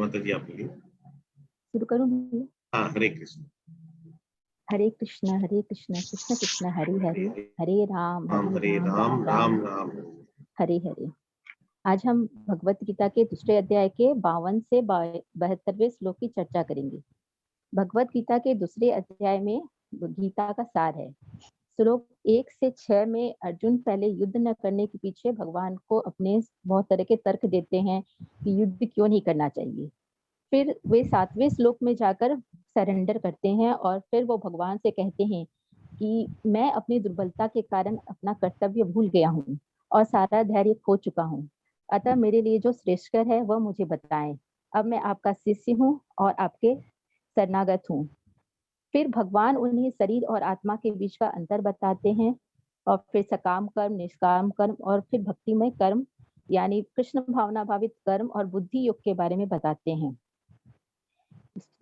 माता जी आप बोलिए। शुरू करूँ भैया? हाँ, हरे कृष्ण। हरे कृष्ण कृष्ण कृष्ण हरे हरे, हरे राम हरे राम राम, राम राम राम राम। हरे हरे। आज हम भगवत गीता के दूसरे अध्याय के 52 से 72वें श्लोक की चर्चा करेंगे। भगवत गीता के दूसरे अध्याय में गीता का सार है। श्लोक 1 से 6 में अर्जुन पहले युद्ध न करने के पीछे भगवान को अपने बहुत तरह के तर्क देते हैं कि युद्ध क्यों नहीं करना चाहिए। फिर वे 7वें श्लोक में जाकर सरेंडर करते हैं और फिर वो भगवान से कहते हैं कि मैं अपनी दुर्बलता के कारण अपना कर्तव्य भूल गया हूँ और सारा धैर्य खो चुका हूँ। अतः मेरे लिए जो श्रेष्ठकर है वह मुझे बताएं। अब मैं आपका शिष्य हूँ और आपके शरणागत हूँ। फिर भगवान उन्हें शरीर और आत्मा के बीच का अंतर बताते हैं और फिर सकाम कर्म, निष्काम कर्म और फिर भक्तिमय कर्म यानी कृष्ण भावना भावित कर्म और बुद्धि योग के बारे में बताते हैं।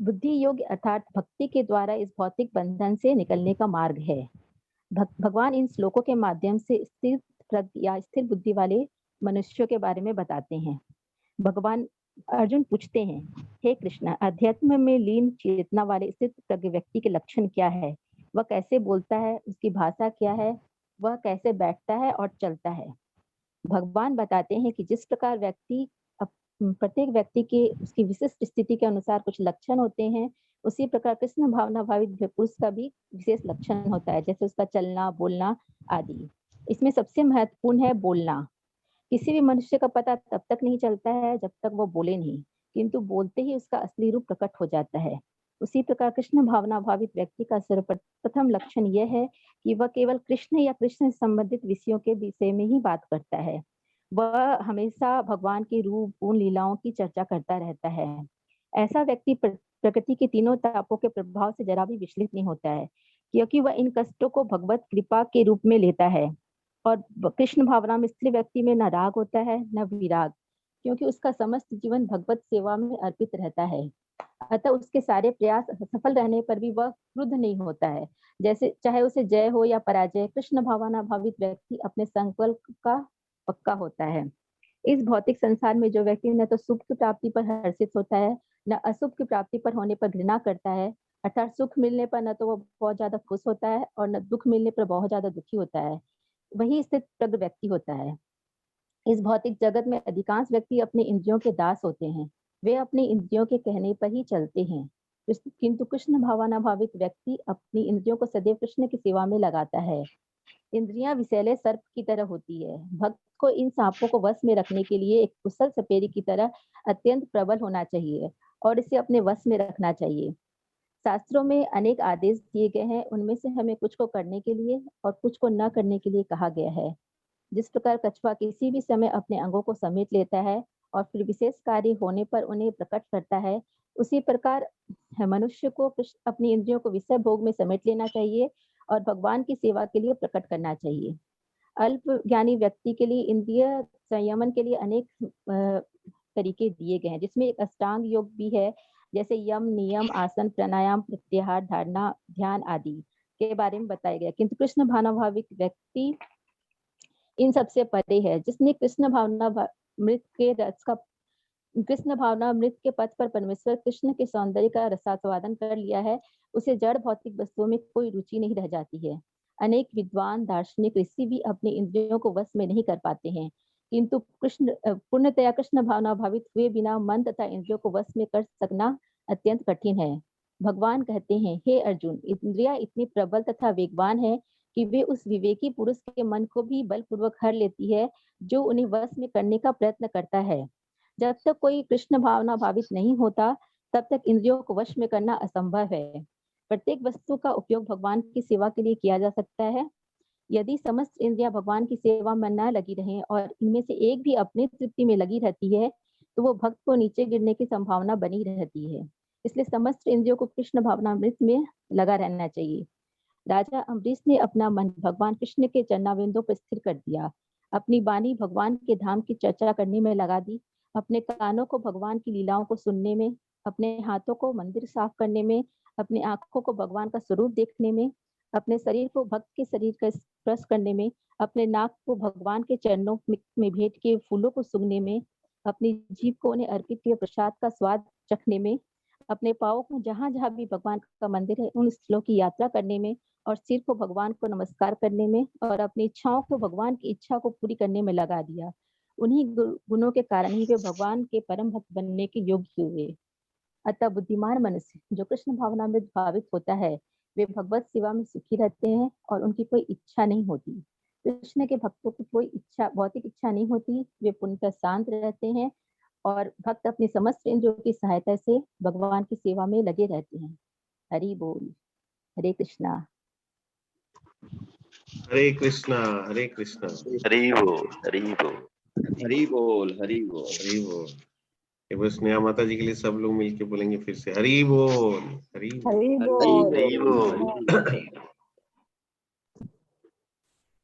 बुद्धि योग अर्थात भक्ति के द्वारा इस भौतिक बंधन से निकलने का मार्ग है। भगवान इन श्लोकों के माध्यम से स्थिर प्रज्ञ या स्थिर बुद्धि वाले मनुष्यों के बारे में बताते हैं। भगवान अर्जुन पूछते हैं, हे कृष्ण, अध्यात्म में लीन चेतना वाले स्थित प्रज्ञ व्यक्ति के लक्षण क्या है? वह कैसे बोलता है? उसकी भाषा क्या है? वह कैसे बैठता है और चलता है? भगवान बताते हैं कि जिस प्रकार प्रत्येक व्यक्ति के उसकी विशिष्ट स्थिति के अनुसार कुछ लक्षण होते हैं, उसी प्रकार कृष्ण भावना भावित पुरुष का भी विशेष लक्षण होता है, जैसे उसका चलना, बोलना आदि। इसमें सबसे महत्वपूर्ण है बोलना। किसी भी मनुष्य का पता तब तक नहीं चलता है जब तक वो बोले नहीं, किंतु बोलते ही उसका असली रूप प्रकट हो जाता है। उसी प्रकार कृष्ण भावना भावित व्यक्ति का सर्वप्रथम लक्षण यह है कि वह केवल कृष्ण या कृष्ण से संबंधित विषयों के विषय में ही बात करता है। वह हमेशा भगवान के रूप, गुण, लीलाओं की चर्चा करता रहता है। ऐसा व्यक्ति प्रकृति के तीनों तापों के प्रभाव से जरा भी विचलित नहीं होता है, क्योंकि वह इन कष्टों को भगवत कृपा के रूप में लेता है। और कृष्ण भावना में स्त्री व्यक्ति में न राग होता है न विराग, क्योंकि उसका समस्त जीवन भगवत सेवा में अर्पित रहता है। अतः उसके सारे प्रयास सफल रहने पर भी वह क्रुद्ध नहीं होता है, जैसे चाहे उसे जय हो या पराजय। कृष्ण भावना भावित व्यक्ति अपने संकल्प का पक्का होता है। इस भौतिक संसार में जो व्यक्ति न तो सुख की प्राप्ति पर हर्षित होता है, न अशुभ की प्राप्ति पर होने पर घृणा करता है, अर्थात सुख मिलने पर न तो वो बहुत ज्यादा खुश होता है और न दुख मिलने पर बहुत ज्यादा दुखी होता है, वही स्थित प्रज्ञ व्यक्ति होता है। इस भौतिक जगत में अधिकांश व्यक्ति अपने इंद्रियों के दास होते हैं। वे अपनी इंद्रियों के कहने पर ही चलते हैं, किंतु कृष्ण भावना भावित व्यक्ति अपनी इंद्रियों को सदैव कृष्ण की सेवा में लगाता है। इंद्रियां विषैले सर्प की तरह होती है। भक्त को इन सांपों को वश में रखने के लिए एक कुशल सपेरी की तरह अत्यंत प्रबल होना चाहिए और इसे अपने वश में रखना चाहिए। शास्त्रों में अनेक आदेश दिए गए हैं, उनमें से हमें कुछ को करने के लिए और कुछ को न करने के लिए कहा गया है। जिस प्रकार कछुआ किसी भी समय अपने अंगों को समेट लेता है और फिर विशेष कार्य होने पर उन्हें प्रकट करता है, उसी प्रकार मनुष्य को अपनी इंद्रियों को विषय भोग में समेट लेना चाहिए और भगवान की सेवा के लिए प्रकट करना चाहिए। अल्प ज्ञानी व्यक्ति के लिए इंद्रिय संयमन के लिए अनेक तरीके दिए गए हैं, जिसमें एक अष्टांग योग भी है, जैसे यम, नियम, आसन, प्राणायाम, प्रत्याहार, धारणा, ध्यान आदि के बारे में बताया गया। किंतु कृष्ण भावनाभाविक व्यक्ति इन सबसे परे है। जिसने कृष्ण भावना मृत के पथ पर परमेश्वर कृष्ण के सौंदर्य का रसास्वादन कर लिया है, उसे जड़ भौतिक वस्तुओं में कोई रुचि नहीं रह जाती है। अनेक विद्वान, दार्शनिक, ऋषि भी अपनी इंद्रियों को वश में नहीं कर पाते हैं, किंतु पूर्णतया कृष्ण भावना भावित हुए बिना मन तथा इंद्रियों को वश में कर सकना अत्यंत कठिन है। भगवान कहते हैं, हे अर्जुन, इंद्रियां इतनी प्रबल तथा वेगवान है कि वे उस विवेकी पुरुष के मन को भी बलपूर्वक हर लेती है जो उन्हें वश में करने का प्रयत्न करता है। जब तक कोई कृष्ण भावना भावित नहीं होता, तब तक इंद्रियों को वश में करना असंभव है। प्रत्येक वस्तु का उपयोग भगवान की सेवा के लिए किया जा सकता है। यदि समस्त इंद्रियां भगवान की सेवा में न लगी रहें और इनमें से एक भी अपनी तृप्ति में लगी रहती है, तो वो भक्त को नीचे गिरने की संभावना बनी रहती है। इसलिए समस्त इंद्रियों को कृष्ण भावनामृत में लगा रहना चाहिए। राजा अम्बरीश ने अपना मन भगवान कृष्ण के चरणारविंदों पर स्थिर कर दिया। अपनी वाणी भगवान के धाम की चर्चा करने में लगा दी, अपने कानों को भगवान की लीलाओं को सुनने में, अपने हाथों को मंदिर साफ करने में, अपनी आंखों को भगवान का स्वरूप देखने में, अपने शरीर को भक्त के शरीर का स्पर्श करने में, अपने नाक को भगवान के चरणों में भेंट के फूलों को सूंघने में, अपनी जीभ को उन्हें अर्पित किए प्रसाद का स्वाद चखने में, अपने पाँव को जहाँ जहाँ भी भगवान का मंदिर है उन स्थलों की यात्रा करने में, और सिर को भगवान को नमस्कार करने में, और अपनी इच्छाओं को भगवान की इच्छा को पूरी करने में लगा दिया। उन्हीं गुणों के कारण ही वे भगवान के परम भक्त बनने के योग्य हुए। अतः बुद्धिमान मनुष्य जो कृष्ण भावना में भावित होता है, वे भगवत सेवा में सुखी रहते हैं और उनकी कोई इच्छा नहीं होती। कृष्ण के भक्तों को कोई इच्छा, भौतिक इच्छा नहीं होती। वे पूर्णतः शांत रहते हैं और भक्त अपनी समस्त इंद्रियों की सहायता से भगवान की सेवा में लगे रहते हैं। हरि बोल। हरे कृष्णा। हरे कृष्णा हरे कृष्णा। हरि बोल हरि बोल हरि बोल हरि बोल हरि बोल। एक बार स्नेहा माता जी के लिए सब लोग मिलके बोलेंगे फिर से, हरि बोल हरि बोल। हरि हरि बोल। बोल।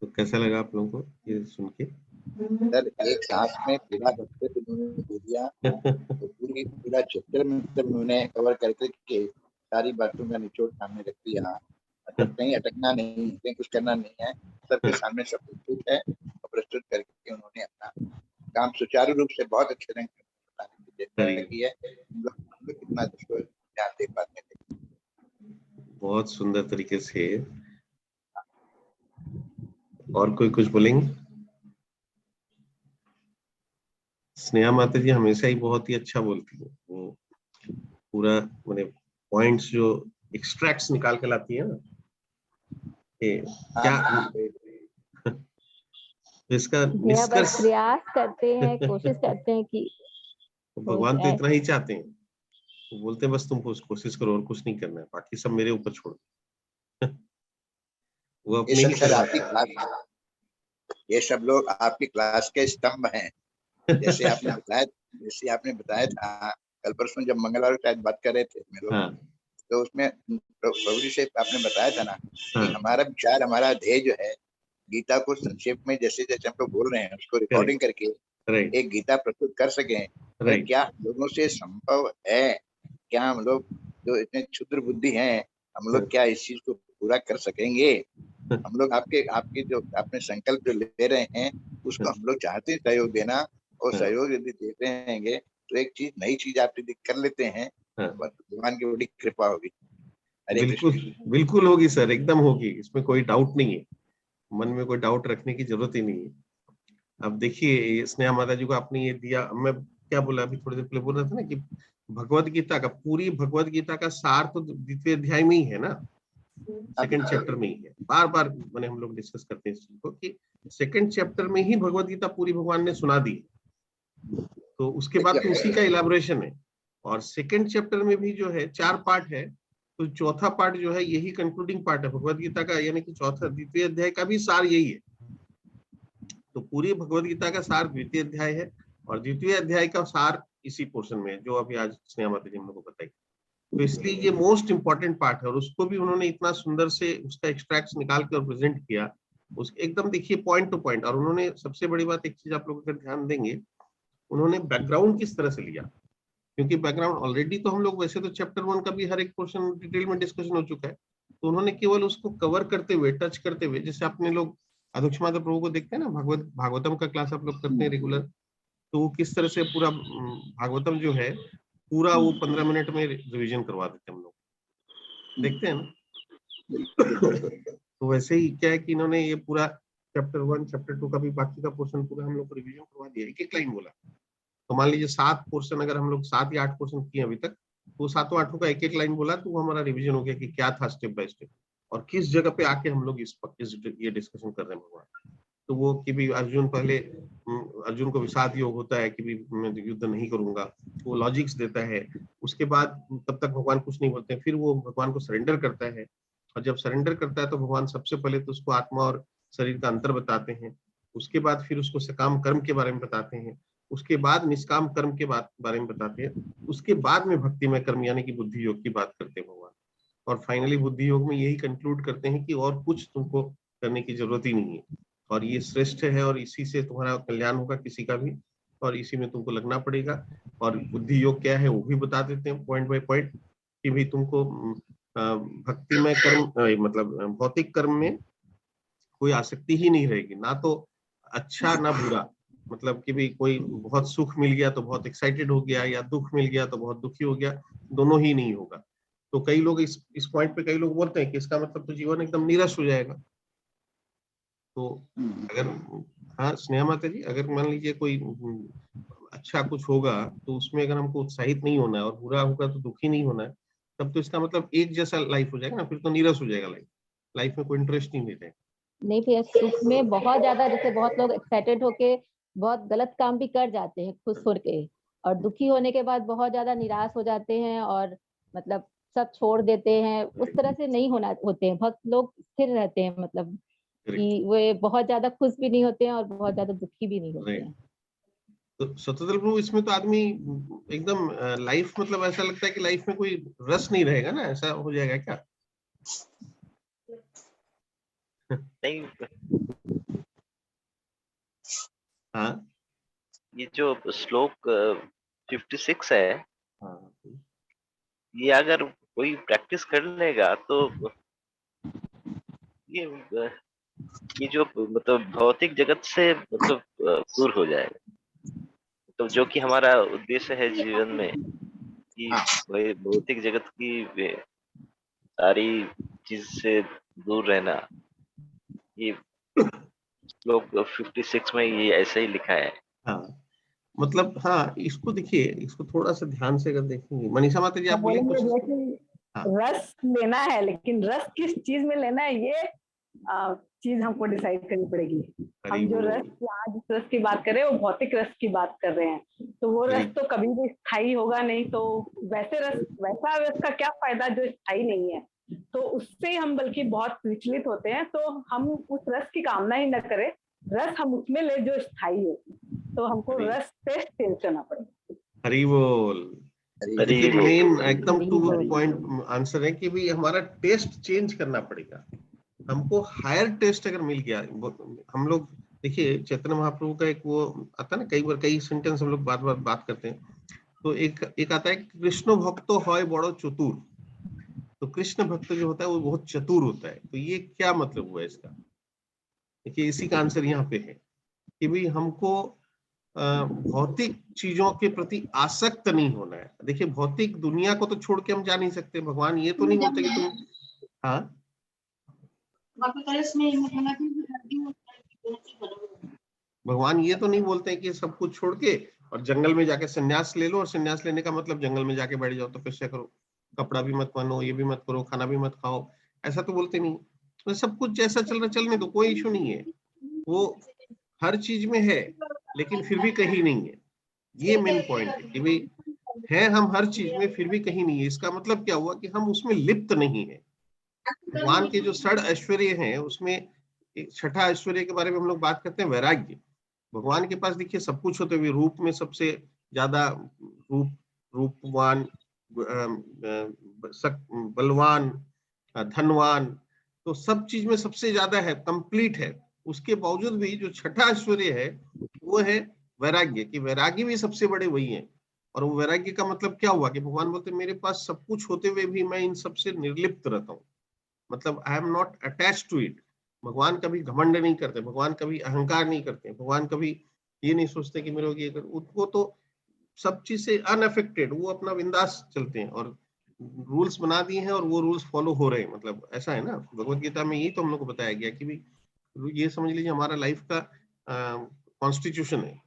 तो कैसा लगा आप लोगों को ये सुन के? सर एक सांस में पूरा चैप्टर उन्होंने दे दिया, तो पूरा चैप्टर में मतलब उन्होंने कवर करके के सारी बातों का निचोड़ सामने रख दिया। मतलब कहीं अटकना नहीं, कहीं कुछ करना नहीं है, सबके सामने सब प्रस्तुत है और प्रस्तुत करके उन्होंने अपना काम सुचारू रूप से बहुत अच्छे ढंग से बताने की चेष्टा की है। हम लोग कितना इसको ध्यान दे पाते हैं। बहुत सुंदर तरीके से। और कोई कुछ बोलेंगे? स्नेहा माता जी हमेशा ही बहुत ही अच्छा बोलती है, वो पूरा मैंने पॉइंट्स जो एक्सट्रैक्ट्स निकाल के लाती है ना, क्या इसका निष्कर्ष। प्रयास करते हैं, कोशिश करते हैं कि भगवान तो इतना ही चाहते हैं, वो बोलते हैं बस तुम कोशिश करो और कुछ नहीं करना है, बाकी सब मेरे ऊपर छोड़ दो। वो अपने ही ये सब लोग आपकी क्लास के स्तंभ हैं। जैसे आपने बताया था कल परसों जब मंगलवार शायद बात कर रहे थे हम लोग, हाँ, तो उसमें प्रभु जी से आपने बताया था ना कि हाँ, हमारा विचार, हमारा ध्येय जो है गीता को संक्षेप में जैसे जैसे हम लोग बोल रहे हैं उसको रिकॉर्डिंग करके राइट एक गीता प्रस्तुत कर सकें। राइट। क्या लोगों से संभव है? क्या हम लोग जो इतने क्षुद्र बुद्धि हैं, हम लोग क्या इस चीज को पूरा कर सकेंगे? हम लोग आपके जो आपने संकल्प जो ले रहे हैं उसको हम लोग चाहते हैं सहयोग देना, और सहयोग यदि देते रहेंगे तो एक चीज नई चीज आप यदि कर लेते हैं तो भगवान की बड़ी कृपा होगी। बिल्कुल बिल्कुल होगी सर, एकदम होगी, इसमें कोई डाउट नहीं है, मन में कोई डाउट रखने की जरूरत ही नहीं है। अब देखिए स्नेहा माता जी को आपने ये दिया, मैं क्या बोला अभी थोड़ी देर पहले बोल रहा था ना कि भगवत गीता का, पूरी भगवत गीता का सार तो द्वितीय अध्याय में ही है ना, सेकंड चैप्टर में ही है। बार बार मैंने हम लोग डिस्कस करते हैं इस चीज को कि सेकंड चैप्टर में ही भगवत गीता पूरी भगवान ने सुना दी, तो उसके बाद तो उसी का इलाबोरेशन है। और सेकंड चैप्टर में भी जो है 4 पार्ट है, तो चौथा पार्ट जो है यही कंक्लूडिंग पार्ट है भगवत गीता का, यानी कि चौथा द्वितीय अध्याय का भी सार यही है। तो पूरी भगवत गीता का सार द्वितीय अध्याय है, और द्वितीय अध्याय का सार इसी पोर्शन में है जो अभी आज स्नेहा माता जी हम लोग को बताई। तो इसलिए ये मोस्ट इंपॉर्टेंट पार्ट है, और उसको भी उन्होंने इतना सुंदर से उसका एक्सट्रैक्ट्स निकाल कर प्रेजेंट किया, उस एकदम देखिए पॉइंट टू पॉइंट। और उन्होंने सबसे बड़ी बात, एक चीज आप लोग अगर ध्यान देंगे, उन्होंने बैकग्राउंड किस तरह से लिया, क्योंकि बैकग्राउंड ऑलरेडी तो हम लोग वैसे तो चैप्टर 1 का भी हर एक पोर्शन डिटेल में डिस्कशन हो चुका है, तो उन्होंने केवल उसको कवर करते हुए, टच करते हुए, जैसे आपने लोग अध्यक्ष माता प्रभु को देखते हैं ना, भागवतम का क्लास आप लोग करते हैं रेगुलर, तो वो किस तरह से पूरा भागवतम जो है पूरा वो 15 मिनट में रिवीजन करवा देते हैं, हम लोग देखते हैं ना। तो वैसे ही क्या है कि इन्होंने ये पूरा चैप्टर 1 चैप्टर 2 का भी बाकी का पोर्शन पूरा हम लोग को रिवीजन करवा दिया, एक एक लाइन बोला। तो मान लीजिए 7 पोर्शन, अगर हम लोग 7 या 8 पोर्शन किए अभी तक, तो 7-8 का एक एक लाइन बोला, तो वो हमारा रिवीजन हो गया कि क्या था स्टेप बाय स्टेप, और किस जगह पे आके हम लोग ये डिस्कशन कर रहे हैं भगवान। तो वो कि भी अर्जुन पहले, अर्जुन को विषाद योग होता है कि भी मैं युद्ध नहीं करूंगा, वो लॉजिक्स देता है। उसके बाद तब तक भगवान कुछ नहीं बोलते हैं, फिर वो भगवान को सरेंडर करता है, और जब सरेंडर करता है तो भगवान सबसे पहले तो उसको आत्मा और शरीर का अंतर बताते हैं, उसके बाद फिर उसको सकाम कर्म के बारे में बताते हैं, उसके बाद निष्काम कर्म के बारे में बताते हैं, उसके बाद में भक्तिमय कर्म यानी कि बुद्धि योग की बात करते हैं भगवान, और फाइनली बुद्धि योग में यही कंक्लूड करते हैं कि और कुछ तुमको करने की जरूरत ही नहीं है, और ये श्रेष्ठ है, और इसी से तुम्हारा कल्याण होगा किसी का भी, और इसी में तुमको लगना पड़ेगा। और बुद्धि योग क्या है वो भी बता देते हैं पॉइंट बाय पॉइंट, कि भी तुमको भक्तिमय कर्म मतलब भौतिक कर्म में कोई आसक्ति ही नहीं रहेगी, ना तो अच्छा ना बुरा, मतलब कि भी कोई बहुत सुख मिल गया तो बहुत एक्साइटेड हो गया, या दुख मिल गया तो बहुत दुखी हो गया, दोनों ही नहीं होगा। तो कई लोग इस पॉइंट पे कई लोग बोलते हैं कि इसका मतलब तो जीवन एकदम निराश हो जाएगा। तो अगर, हाँ स्नेहा माता जी, अगर मान लीजिए कोई अच्छा कुछ होगा तो उसमें अगर हमको उत्साहित नहीं होना है, और बुरा होगा तो दुखी नहीं होना है, तब तो इसका मतलब एक जैसा लाइफ हो जाएगा ना, फिर तो निराश हो जाएगा लाइफ, लाइफ में कोई इंटरेस्ट नहीं रहेगा। नहीं भैया, सुख में बहुत ज्यादा, जैसे बहुत लोग एक्साइटेड होके बहुत गलत काम भी कर जाते हैं खुश होके, और दुखी होने के बाद बहुत ज्यादा निराश हो जाते हैं और मतलब सब छोड़ देते हैं। उस तरह से नहीं होना होते हैं, बहुत लोग स्थिर रहते हैं, मतलब कि वे बहुत ज्यादा खुश भी नहीं होते हैं और बहुत ज्यादा दुखी भी नहीं होते हैं। तो स्वतंत्र प्रभु, इसमें तो आदमी एकदम लाइफ, मतलब ऐसा लगता है कि लाइफ में कोई रस नहीं रहेगा ना, ऐसा हो जाएगा क्या? नहीं, हाँ ये जो श्लोक 56 है, हाँ ये अगर कोई प्रैक्टिस कर लेगा तो ये ये जो मतलब भौतिक जगत से मतलब दूर हो जाएगा। तो जो कि हमारा उद्देश्य है जीवन में, कि वही भौतिक जगत की सारी चीज से दूर रहना, ये श्लोक 56 में ये ऐसे ही लिखा है। हाँ, मतलब हाँ, इसको देखिए, इसको थोड़ा सा ध्यान से अगर देखेंगे, मनीषा माता जी आप बोलिए बोलेंगे कुछ। कि हाँ रस लेना है, लेकिन रस किस चीज में लेना है, ये चीज हमको डिसाइड करनी पड़ेगी। हम जो रस, यहाँ जिस रस की बात कर रहे हैं वो भौतिक रस की बात कर रहे हैं, तो वो रस तो कभी भी स्थायी होगा नहीं। तो वैसा रस का क्या फायदा जो स्थायी नहीं है। तो उससे हम बल्कि बहुत विचलित होते हैं। तो हम उस रस की कामना ही न करें, रस हम उसमें ले जो स्थायी हो। तो हमको रस टेस्ट चेंज करना पड़ेगा। हरि बोल। देखिए मेन एकदम टू पॉइंट आंसर है कि भी हमारा टेस्ट चेंज करना पड़ेगा। हमको हायर टेस्ट अगर मिल गया, हम लोग देखिए चैतन्य महाप्रभु का एक वो आता है ना, कई बार कई सेंटेंस हम लोग बार बार बात करते हैं, तो एक आता है कि कृष्ण भक्तो है बड़ो चतुर। तो कृष्ण भक्त जो होता है वो बहुत चतुर होता है। तो ये क्या मतलब हुआ इसका? देखिए इसी का आंसर यहाँ पे है कि भाई हमको भौतिक चीजों के प्रति आसक्त नहीं होना है। देखिए भौतिक दुनिया को तो छोड़ के हम जा नहीं सकते। भगवान ये तो नहीं बोलते कि तुम, हाँ भगवान ये तो नहीं बोलते हैं कि सब कुछ छोड़ के और जंगल में जाके संन्यास ले लो, और संन्यास लेने का मतलब जंगल में जाके बैठ जाओ, तपस्या करो, कपड़ा भी मत पहनो, ये भी मत करो, खाना भी मत खाओ, ऐसा तो बोलते नहीं। तो सब कुछ जैसा चल रहा चलने दो, कोई इशू नहीं है। वो हर चीज में है लेकिन फिर भी कहीं नहीं है। ये मेन पॉइंट है कि भाई है हम हर चीज में फिर भी कहीं नहीं है। इसका मतलब क्या हुआ कि हम उसमें लिप्त नहीं है। भगवान के जो षड ऐश्वर्य हैं उसमें एक छठा ऐश्वर्य के बारे में हम लोग बात करते हैं, वैराग्य। भगवान के पास देखिए सब कुछ होते हुए रूप में सबसे ज्यादा रूपवान, बलवान, धनवान, तो सब चीज में सबसे ज्यादा है, कंप्लीट है। उसके बावजूद भी जो छठा ऐश्वर्य है वो है वैराग्य, कि वैराग्य भी सबसे बड़े वही है। और वो वैराग्य का मतलब क्या हुआ कि भगवान बोलते मेरे पास सब कुछ होते हुए भी मैं इन सबसे निर्लिप्त रहता हूँ, मतलब I am not attach to it. भगवान कभी घमंड नहीं करते, भगवान कभी अहंकार नहीं करते, भगवान कभी ये नहीं सोचते कि मेरे को ये कर, वो तो सब चीज से अनअफेक्टेड, वो अपना बिंदास चलते हैं और रूल्स बना दिए हैं और वो रूल्स फॉलो हो रहे हैं। मतलब ऐसा है ना, भगवत गीता में यही तो हम लोग को बताया गया कि भी ये समझ लीजिए हमारा लाइफ का कॉन्स्टिट्यूशन है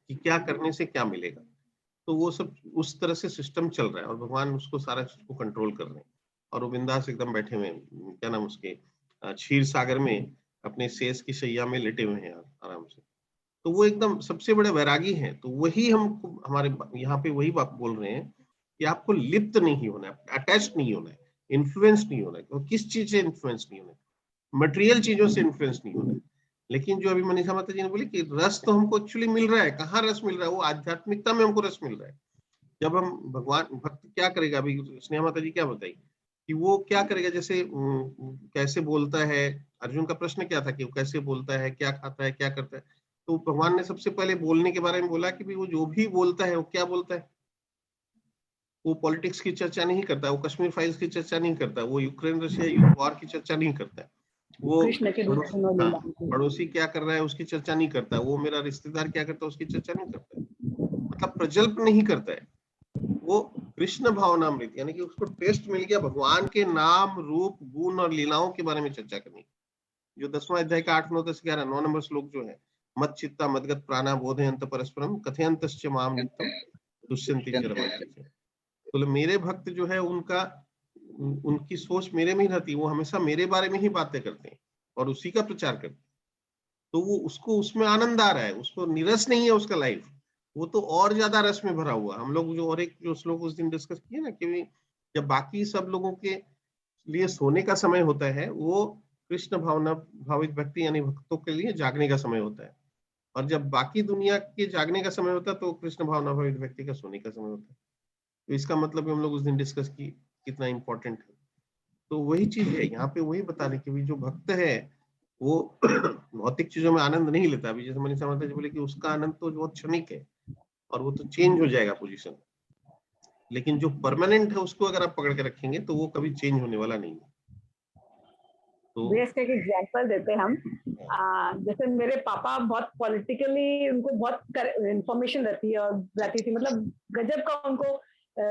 कि क्या करने से क्या मिलेगा। तो वो सब उस तरह से सिस्टम चल रहा है और भगवान उसको सारा चीज को कंट्रोल कर रहे हैं। और वो बिंदास एकदम बैठे हुए हैं, क्या नाम उसके, क्षीर सागर में अपने शेष की शैया में लेटे हुए हैं आराम से। तो वो एकदम सबसे बड़े वैरागी हैं। तो वही हम हमारे यहाँ पे वही बात बोल रहे हैं कि आपको लिप्त नहीं होना है, अटैच नहीं होना है, इन्फ्लुएंस नहीं होना है। तो किस चीज से इन्फ्लुएंस नहीं होना है? मटेरियल चीजों से इन्फ्लुएंस नहीं होना है। लेकिन जो अभी मनीषा माता जी ने बोली कि रस तो हमको एक्चुअली मिल रहा है, कहाँ रस मिल रहा है? वो आध्यात्मिकता में हमको रस मिल रहा है। जब हम भगवान भक्त क्या करेगा, अभी स्नेहा माता जी क्या बताई कि वो क्या करेगा, जैसे कैसे बोलता है। अर्जुन का प्रश्न क्या था कि वो कैसे बोलता है, क्या खाता है, क्या करता है। तो भगवान ने सबसे पहले बोलने के बारे में बोला कि भी वो जो भी बोलता है वो क्या बोलता है। वो पॉलिटिक्स की चर्चा नहीं करता, वो कश्मीर फाइल्स की चर्चा नहीं करता, वो यूक्रेन रशिया युद्ध वॉर की चर्चा नहीं करता है। वो कृष्ण के रूप में हाँ, लीला की। पड़ोसी क्या कर रहा है उसकी चर्चा नहीं करता, वो मेरा रिश्तेदार क्या करता है उसकी चर्चा नहीं करता, मतलब प्रजल्प नहीं करता है। वो कृष्ण भावनामृत यानी कि उसको टेस्ट मिल गया भगवान के नाम रूप गुण और लीलाओं के बारे में चर्चा करनी। जो 10वां अध्याय का 8, 9, 10, 11, 9 नंबर श्लोक जो है, मत चित्ता मदगत प्राणा बोधयंत परस्परम कथयंतश्च माम नित्यम दुष्यन्ति च रमन्ति च। तो मेरे भक्त जो है उनकी सोच मेरे में ही रहती है, वो हमेशा मेरे बारे में ही बातें करते हैं और उसी का प्रचार करते हैं। तो वो उसको उसमें आनंद आ रहा है, उसको निरस नहीं है उसका लाइफ, वो तो और ज्यादा रस में भरा हुआ। हम लोग जो और एक जो श्लोक उस दिन डिस्कस किए ना कि जब बाकी सब लोगों के लिए सोने का समय होता है, वो कृष्ण भावना भावित व्यक्ति यानी भक्तों के लिए जागने का समय होता है, और जब बाकी दुनिया के जागने का समय होता है तो कृष्ण भावना भावित व्यक्ति का सोने का समय होता है। तो इसका मतलब हम लोग उस दिन डिस्कस की कितना इंपॉर्टेंट है। तो वही चीज है यहाँ पे, वही बताने की भी जो भक्त है वो भौतिक चीजों में आनंद नहीं लेता। अभी जैसे मनीषा माता जी बोले कि उसका आनंद तो बहुत क्षणिक है और वो तो चेंज हो जाएगा पोजीशन, लेकिन जो परमानेंट है उसको अगर आप पकड़ के रखेंगे तो वो कभी चेंज होने वाला नहीं है। तो देश का एक एग्जाम्पल देते हैं हम। जैसे मेरे पापा बहुत पॉलिटिकली, उनको बहुत इंफॉर्मेशन रहती थी, मतलब गजब का उनको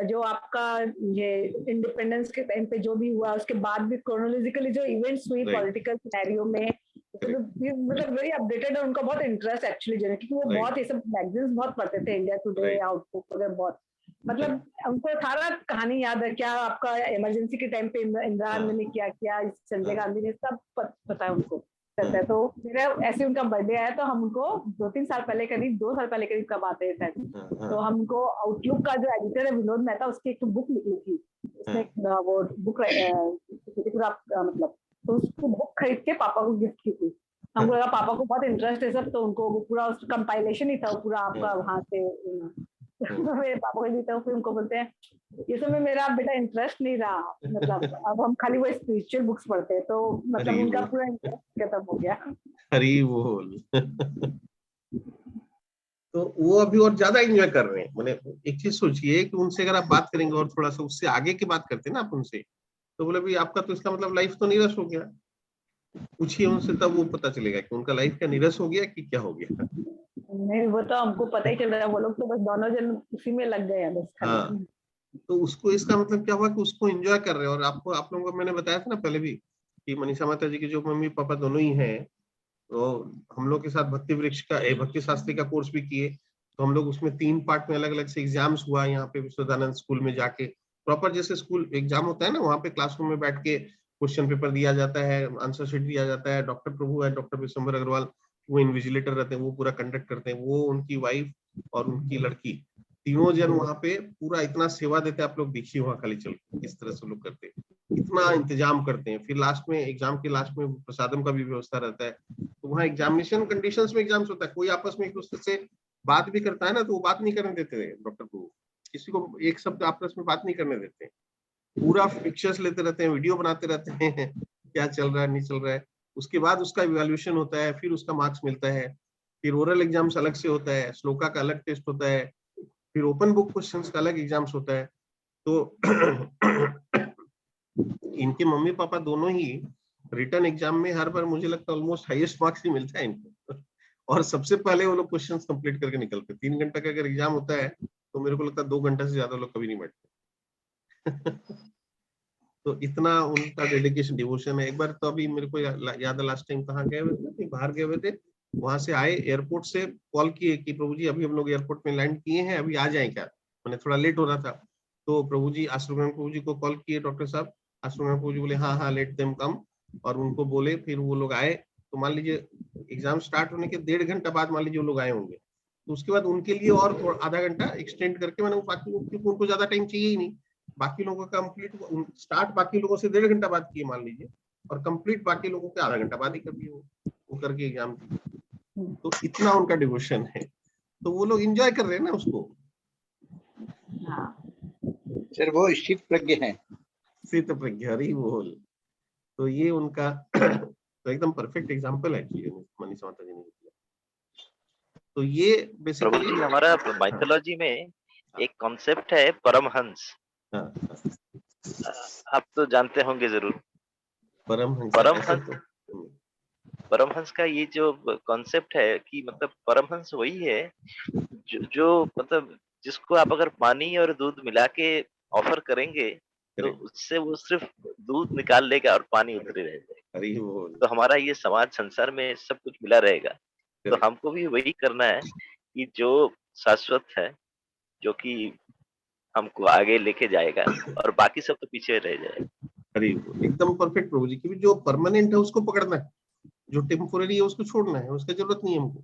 जो आपका ये इंडिपेंडेंस के टाइम पे जो भी हुआ, उसके बाद भी क्रोनोलॉजिकली जो इवेंट्स हुई पॉलिटिकल सिनेरियो में, मतलब वेरी अपडेटेड है। उनका बहुत इंटरेस्ट एक्चुअली जो है, क्योंकि वो बहुत ये सब मैगजीन्स बहुत पढ़ते थे, इंडिया टुडे, आउटलुक वगैरह बहुत, मतलब उनको सारा कहानी याद है। क्या आपका इमरजेंसी के टाइम पे इंदिरा गांधी ने क्या किया, संजय गांधी ने, सब पता है उनको रहता है। तो मेरा ऐसे उनका बर्थडे आया तो हम उनको 2-3 साल पहले, करीब 2 साल पहले करीब का बात है शायद, तो हमको आउटलुक का जो एडिटर है विनोद मेहता, उसकी एक बुक निकली थी, उसने वो बुक मतलब, तो उसको बुक खरीद के पापा को गिफ्ट की थी। हमको लगा पापा को बहुत इंटरेस्ट है सब, तो उनको वो पूरा उस कंपाइलेशन ही था पूरा आपका वहां से। मेरे पापा को देता हूँ, फिर उनको बोलते हैं ये सब में मेरा बेटा इंटरेस्ट नहीं रहा, मतलब अब हम खाली वो स्पिरिचुअल बुक्स पढ़ते हैं, तो मतलब उनका पूरा इंटरेस्ट खत्म हो गया। हरी बोल। तो वो अभी और ज्यादा एंजॉय कर रहे हैं। मैंने एक चीज सोचिए कि उनसे अगर आप बात करेंगे और थोड़ा सा उससे आगे की बात करते हैं ना आप उनसे, तो बोले भाई आपका तो इसका मतलब लाइफ तो नीरस हो गया। पूछिए उनसे, तब वो पता चलेगा कि उनका लाइफ क्या नीरस हो गया कि क्या हो गया। नहीं, वो तो हमको पता ही चल रहा है, वो लोग तो बस दोनों जन उसी में लग गए हैं बस खाली। हाँ, तो उसको इसका मतलब क्या हुआ कि उसको एंजॉय कर रहे हैं। और आपको आप लोगों को मैंने बताया था ना पहले भी कि मनीषा माता जी के जो मम्मी पापा दोनों ही हैं, तो हम लोग के साथ भक्ति वृक्ष का भक्ति शास्त्री का कोर्स भी किए। तो हम लोग उसमें 3 पार्ट में अलग अलग से एग्जाम्स हुआ यहाँ पे विश्वदानंद स्कूल में जाके, प्रॉपर जैसे स्कूल एग्जाम होता है ना, वहाँ पे क्लासरूम में बैठ के क्वेश्चन पेपर दिया जाता है, आंसर शीट दिया जाता है। डॉक्टर प्रभु है, डॉक्टर विश्वम्भर अग्रवाल, वो इन्विजिलेटर रहते हैं, वो पूरा कंडक्ट करते हैं। वो उनकी वाइफ और उनकी लड़की, तीनों जन वहाँ पे पूरा इतना सेवा देते हैं। आप लोग देखिए वहाँ खाली चल किस तरह से लोग करते हैं, इतना इंतजाम करते हैं। फिर लास्ट में एग्जाम के लास्ट में प्रसादम का भी व्यवस्था रहता है। तो वहाँ एग्जामिनेशन कंडीशंस में एग्जाम्स होता है, कोई आपस में एक दूसरे से बात भी करता है ना, तो वो बात नहीं करने देते डॉक्टर को, किसी को एक शब्द आपस में बात नहीं करने देते। पूरा पिक्चर्स लेते रहते हैं, वीडियो बनाते रहते हैं क्या चल रहा है नहीं चल रहा है। उसके बाद उसका इवैल्यूएशन होता है, फिर उसका मार्क्स मिलता है। फिर ओरल एग्जाम्स अलग से होता है, श्लोका का अलग टेस्ट होता है, फिर ओपन बुक क्वेश्चंस का अलग एग्जाम्स होता है। तो इनके मम्मी पापा दोनों ही रिटर्न एग्जाम में हर बार मुझे लगता है ऑलमोस्ट हाईएस्ट मार्क्स ही मिलता है इनको। और सबसे पहले वो लोग क्वेश्चंस कंप्लीट करके निकलते। 3 घंटे का अगर एग्जाम होता है तो मेरे को लगता है 2 घंटे से ज्यादा लोग कभी नहीं बैठते। तो इतना उनका डेडिकेशन डिवोशन है। एक बार तो अभी मेरे को याद है लास्ट टाइम कहाँ गए हुए थे, बाहर गए हुए थे, वहां से आए, एयरपोर्ट से कॉल किए कि प्रभु जी अभी हम लोग एयरपोर्ट में लैंड किए हैं, अभी आ जाएं क्या, मैंने थोड़ा लेट हो रहा था। तो प्रभु जी आश्रम प्रभु जी को कॉल किए, डॉक्टर साहब आश्रम प्रभु जी बोले हाँ हाँ लेट देम कम, और उनको बोले, फिर वो लोग आए। तो मान लीजिए एग्जाम स्टार्ट होने के 1.5 घंटा बाद मान लीजिए वो लोग आए होंगे, तो उसके बाद उनके लिए और थोड़ा आधा घंटा एक्सटेंड करके मैंने बाकी, क्योंकि उनको ज्यादा टाइम चाहिए ही नहीं, बाकी लोगों का कंप्लीट स्टार्ट बाकी लोगों से 1.5 घंटा बाद किए मान लीजिए, और कंप्लीट बाकी लोगों के आधा घंटा बाद ही कर दिए वो करके एग्जाम दिए। तो इतना उनका डिवोशन है, तो वो लोग एंजॉय कर रहे हैं ना उसको। सर वो स्थित प्रज्ञ हैं, स्थित प्रज्ञ, हरि बोल। तो ये उनका तो एकदम परफेक्ट एग्जांपल है कि मनीषा माता जी ने किया। तो ये प्रभु बेसिकली जी हमारा माइथोलॉजी में एक कॉन्सेप्ट है परमहंस, आप तो जानते होंगे जरूर। परमहंस, परमहंस परमहंस का ये जो कॉन्सेप्ट है कि मतलब परमहंस वही है जो मतलब जिसको आप अगर पानी और दूध मिला के ऑफर करेंगे तो Correct. उससे वो सिर्फ दूध निकाल लेगा और पानी उधर ही रह जाएगा। अरे वो तो हमारा ये समाज संसार में सब कुछ मिला रहेगा। तो Correct. हमको भी वही करना है कि जो शाश्वत है, जो कि हमको आगे लेके जाएगा और बाकी सब तो पीछे रह जाएगा। अरे वो एकदम परफेक्ट प्रभु जी, कि जो परमानेंट है उसको पकड़ना है, जो टेम्पोररी है उसको छोड़ना है, उसका जरूरत नहीं है हमको।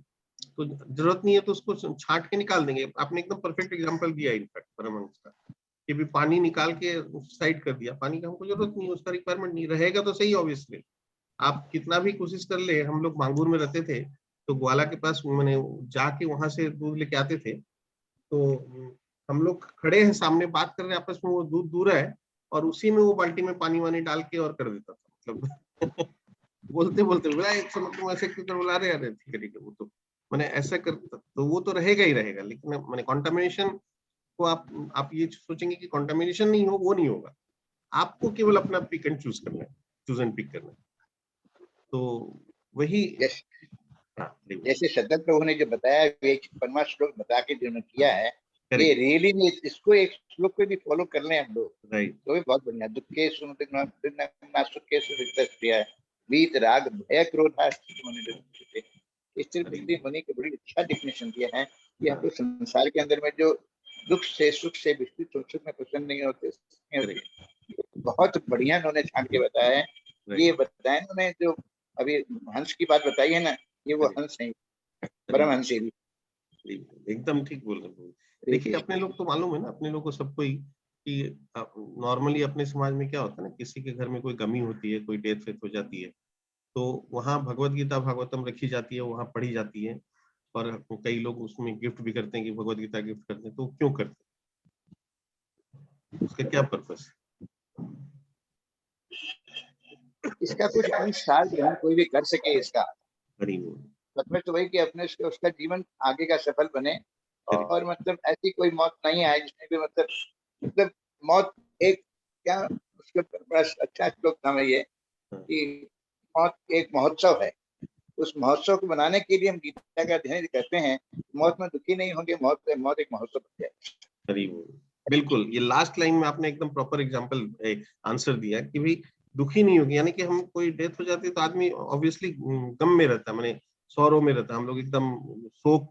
तो जरूरत नहीं है तो उसको छांट के निकाल देंगे। आपने एकदम परफेक्ट एग्जांपल दिया इनफैक्ट परमानेंट का, कि भी पानी निकाल के साइड कर दिया, पानी का हमको जरूरत नहीं है, उसका रिक्वायरमेंट नहीं रहेगा तो सही। ऑब्वियसली आप कितना भी कोशिश कर ले, हम लोग मांगूर में रहते थे तो ग्वाला के पास मैंने जाके वहां से दूध लेके आते थे, तो हम लोग खड़े हैं सामने बात कर रहे हैं आपस में, वो दूध दूर है और उसी में वो बाल्टी में पानी वानी डाल के और कर देता था, मतलब बोलते बोलते बोला एक समय तुम ऐसे क्यों कर, बोला रहे यार ठीक है वो तो मैंने ऐसा कर, तो वो तो रहेगा ही रहेगा। लेकिन मैंने कंटामिनेशन को आप ये सोचेंगे कि कंटामिनेशन नहीं हो, वो नहीं होगा। आपको केवल अपना पिक एंड चूज करना है, चूज एंड पिक करना है। तो वही जैसे सदत प्रभु ने जो बताया, एक 56वां श्लोक बता के जो किया है, ये रियली में इसको एक श्लोक पे भी फॉलो कर लें हम लोग, तो भी बहुत बढ़िया। दुखे सुखे सुविधा वीत राग भय क्रोध इस तरह होने की बड़ी अच्छा डेफिनेशन दिया है कि हम लोग संसार के अंदर में जो दुख से सुख से विस्तृत सुख में प्रसन्न नहीं होते, बहुत बढ़िया उन्होंने छान के बताया है। ये बताया उन्होंने जो अभी हंस की बात बताई है ना, ये वो हंस नहीं, परमहंस भी एकदम ठीक बोल रहे हैं। देखिए अपने लोग तो मालूम है ना, अपने लोग को सबको ही कि नॉर्मली अपने समाज में क्या होता है ना, किसी के घर में कोई गमी होती है, कोई डेथ वेथ हो जाती है, तो वहाँ भगवत गीता भागवतम रखी जाती है, वहाँ पढ़ी जाती है, और कई लोग उसमें गिफ्ट भी करते हैं कि भगवत गीता गिफ्ट करते हैं। तो क्यों करते हैं, उसका क्या पर्पस है? इसका कुछ अंशार ग्रहण कोई भी कर सके इसका, मतलब तो वही कि अपने उसका जीवन आगे का सफल बने, और मतलब ऐसी कोई मौत नहीं आए जिसमें भी मतलब मौत एक क्या, उसके बड़ा अच्छा श्लोक था ये कि मौत एक महोत्सव है। उस महोत्सव को बनाने के लिए हम गीता का अध्ययन करते हैं, मौत में दुखी नहीं होंगे, मौत एक महोत्सव बन जाए। बिल्कुल, ये लास्ट लाइन में आपने एकदम प्रॉपर एग्जांपल आंसर दिया कि भाई दुखी नहीं होगी, यानी कि हम कोई डेथ हो जाती है तो आदमी ऑब्वियसली गम में रहता है, माने सौरों में रहता है, हम लोग एकदम शोक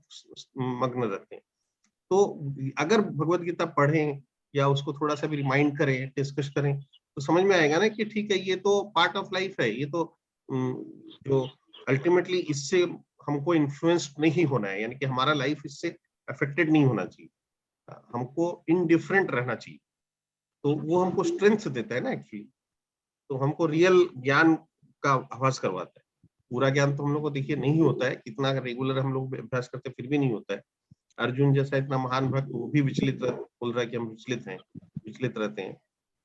मग्न रहते हैं। तो अगर भगवत गीता पढ़ें या उसको थोड़ा सा भी रिमाइंड करें, डिस्कस करें, तो समझ में आएगा ना कि ठीक है, ये तो पार्ट ऑफ लाइफ है, ये तो जो अल्टीमेटली इससे हमको इन्फ्लुएंस नहीं होना है, यानी कि हमारा लाइफ इससे अफेक्टेड नहीं होना चाहिए, हमको इनडिफरेंट रहना चाहिए। तो वो हमको स्ट्रेंथ देता है ना एक्चुअली, तो हमको रियल ज्ञान का आभास करवाता है। पूरा ज्ञान तो हम लोग को देखिए नहीं होता है, कितना रेगुलर हम लोग अभ्यास करते फिर भी नहीं होता है। अर्जुन जैसा इतना महान भक्त, वो भी विचलित बोल रहा है कि हम विचलित हैं, विचलित रहते हैं,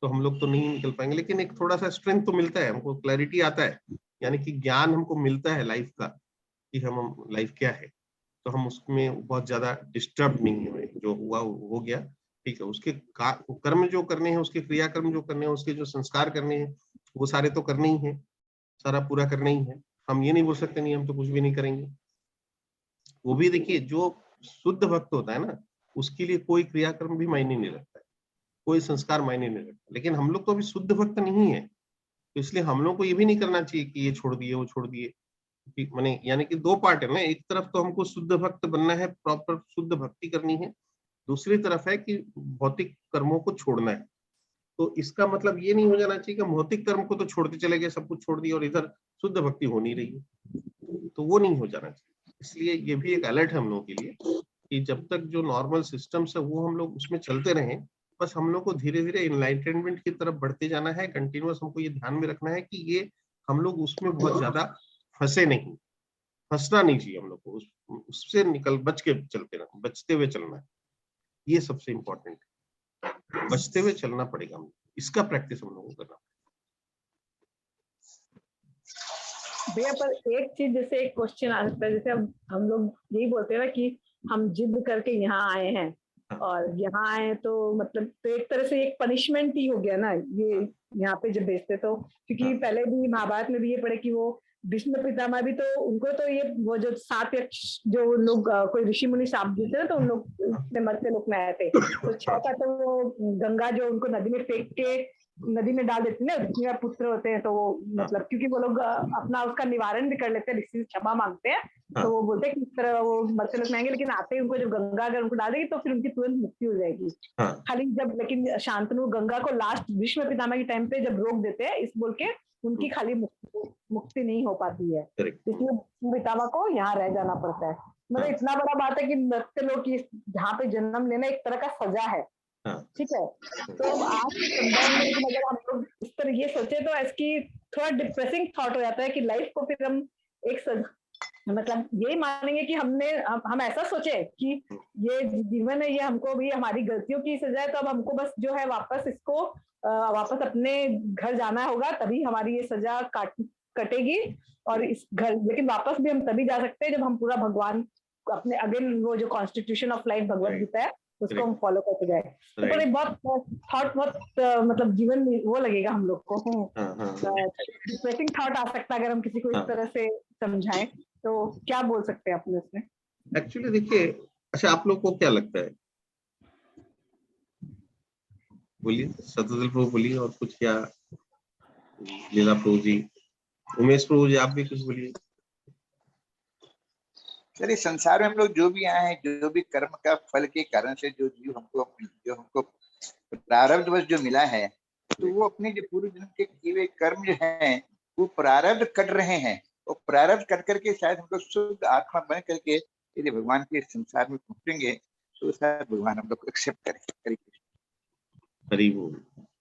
तो हम लोग तो नहीं निकल पाएंगे। लेकिन एक थोड़ा सा स्ट्रेंथ तो मिलता है हमको, क्लैरिटी आता है, यानी कि ज्ञान हमको मिलता है लाइफ का, कि हम लाइफ क्या है, तो हम उसमें बहुत ज्यादा डिस्टर्ब नहीं हुए। जो हुआ हो गया, ठीक है, उसके कर्म जो करने हैं, उसके क्रियाकर्म जो करने हैं, उसके जो संस्कार करने हैं, वो सारे तो करने ही है, सारा पूरा करना ही है। हम ये नहीं बोल सकते नहीं हम तो कुछ भी नहीं करेंगे। वो भी देखिए, जो शुद्ध भक्त होता है ना, उसके लिए कोई क्रियाकर्म भी मायने नहीं रखता है, कोई संस्कार मायने नहीं रखता। लेकिन हम लोग तो अभी शुद्ध भक्त नहीं है, तो इसलिए हम लोग को ये भी नहीं करना चाहिए कि ये छोड़ दिए वो छोड़ दिए। माने यानी कि दो पार्ट है ना, एक तरफ तो हमको शुद्ध भक्त बनना है, प्रॉपर शुद्ध भक्ति करनी है, दूसरी तरफ है कि भौतिक कर्मों को छोड़ना है। तो इसका मतलब ये नहीं हो जाना चाहिए कि भौतिक कर्म को तो छोड़ते चले गए, सब कुछ छोड़ दिया और इधर शुद्ध भक्ति हो नहीं रही है, तो वो नहीं हो जाना चाहिए। इसलिए ये भी एक अलर्ट है हम लोगों के लिए कि जब तक जो नॉर्मल सिस्टम्स है वो हम लोग उसमें चलते रहें, बस हम लोग को धीरे धीरे इनलाइटनमेंट की तरफ बढ़ते जाना है। कंटिन्यूअस हमको ये ध्यान में रखना है कि ये हम लोग उसमें बहुत ज्यादा फंसे नहीं, फंसना नहीं चाहिए हम लोग को, उससे निकल बच के चलते रहना, बचते हुए चलना है, ये सबसे इम्पोर्टेंट है। बचते हुए चलना पड़ेगा, हम इसका प्रैक्टिस हम लोगों को करना। भैया पर एक चीज, जैसे एक क्वेश्चन आ सकता है, जैसे हम लोग यही बोलते हैं ना कि हम जिद करके यहाँ आए हैं, और यहाँ आए तो मतलब तो एक तरह से एक पनिशमेंट ही हो गया ना ये यहाँ पे जब भेजते, तो क्योंकि पहले भी महाभारत में भी ये पढ़े कि वो भीष्म पितामह भी तो उनको तो ये वो जो 7 यक्ष जो लोग कोई ऋषि मुनि शाप देते ना, तो उन लोग में मरते लोग में आए थे। तो 6 का तो वो गंगा जो उनको नदी में फेंक के नदी में डाल देती है ना, जितने पुत्र होते हैं, तो वो मतलब क्योंकि वो लोग अपना उसका निवारण भी कर लेते हैं, ऋषि से क्षमा मांगते हैं, तो वो बोलते हैं कि इस तरह वो मरते लोग में आएंगे, लेकिन आते ही उनको जब गंगा अगर उनको डाल देगी तो फिर उनकी तुरंत मुक्ति हो जाएगी। खाली जब लेकिन शांतनु गंगा को लास्ट भीष्म पितामह के टाइम पे जब रोक देते हैं इस बोल के उनकी खाली मुक्ति नहीं हो पाती है, इसलिए पितामह को यहाँ रह जाना पड़ता है। मतलब इतना बड़ा बात है कि मृत्यु लोग की जहाँ पे जन्म लेना एक तरह का सजा है, ठीक है। तो आज के संदर्भ में लेकिन अगर हम लोग इस तरह ये सोचे तो इसकी थोड़ा डिप्रेसिंग थॉट हो जाता है कि लाइफ को फिर हम एक सजा, मतलब यही मानेंगे कि हम ऐसा सोचे कि ये जीवन है, ये हमको भी हमारी गलतियों की सजा है, तो अब हमको बस जो है वापस इसको वापस अपने घर जाना होगा, तभी हमारी ये सजा कटेगी। और इस घर लेकिन वापस भी हम तभी जा सकते हैं जब हम पूरा भगवान अपने अगेन वो जो constitution of life Bhagavad Gita है उसको हम फॉलो करते जाए। तो पर बहुत थॉट बहुत मतलब जीवन में वो लगेगा हम लोग को, डिप्रेसिंग थॉट आ सकता है अगर हम किसी को इस तरह से समझाएं। तो क्या बोल सकते हैं अपने उसमें? एक्चुअली देखिए, अच्छा आप लोग को क्या लगता है, बोलिए शतदल प्रभु बोलिए, और कुछ क्या लीला प्रभु जी, उमेश प्रभु जी आप भी कुछ बोलिए। सर इस संसार में हम लोग जो भी आए हैं, जो भी कर्म का फल के कारण से जो हमको प्रारब्धवश जो मिला है, तो वो अपने जो पूर्व जन्म के किए हुए कर्म जो हैं वो प्रारब्ध कट रहे हैं, और प्रारब्ध कट करके शायद हम लोग शुद्ध आत्मा बन करके यदि भगवान के संसार में पहुंचेंगे तो शायद भगवान हम लोग को एक्सेप्ट करेंगे।